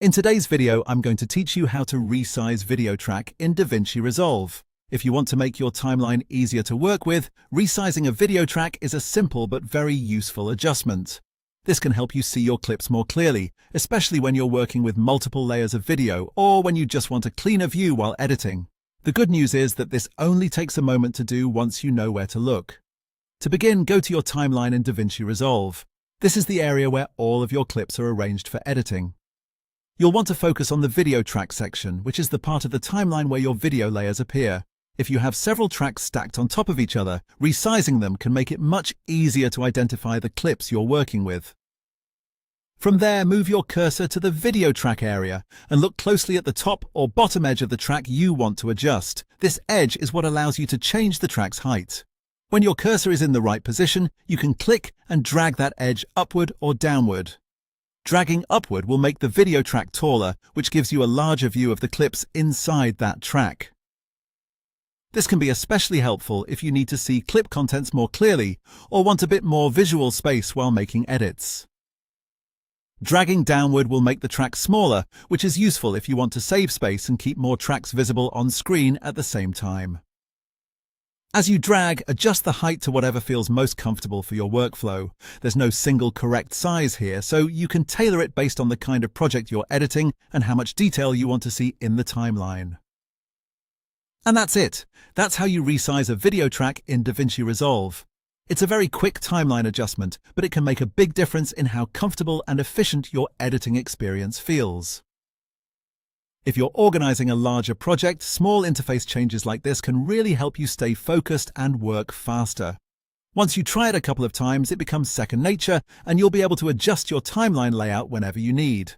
In today's video, I'm going to teach you how to resize video track in DaVinci Resolve. If you want to make your timeline easier to work with, resizing a video track is a simple but very useful adjustment. This can help you see your clips more clearly, especially when you're working with multiple layers of video or when you just want a cleaner view while editing. The good news is that this only takes a moment to do once you know where to look. To begin, go to your timeline in DaVinci Resolve. This is the area where all of your clips are arranged for editing. You'll want to focus on the video track section, which is the part of the timeline where your video layers appear. If you have several tracks stacked on top of each other, resizing them can make it much easier to identify the clips you're working with. From there, move your cursor to the video track area and look closely at the top or bottom edge of the track you want to adjust. This edge is what allows you to change the track's height. When your cursor is in the right position, you can click and drag that edge upward or downward. Dragging upward will make the video track taller, which gives you a larger view of the clips inside that track. This can be especially helpful if you need to see clip contents more clearly or want a bit more visual space while making edits. Dragging downward will make the track smaller, which is useful if you want to save space and keep more tracks visible on screen at the same time. As you drag, adjust the height to whatever feels most comfortable for your workflow. There's no single correct size here, so you can tailor it based on the kind of project you're editing and how much detail you want to see in the timeline. And that's it. That's how you resize a video track in DaVinci Resolve. It's a very quick timeline adjustment, but it can make a big difference in how comfortable and efficient your editing experience feels. If you're organizing a larger project, small interface changes like this can really help you stay focused and work faster. Once you try it a couple of times, it becomes second nature, and you'll be able to adjust your timeline layout whenever you need.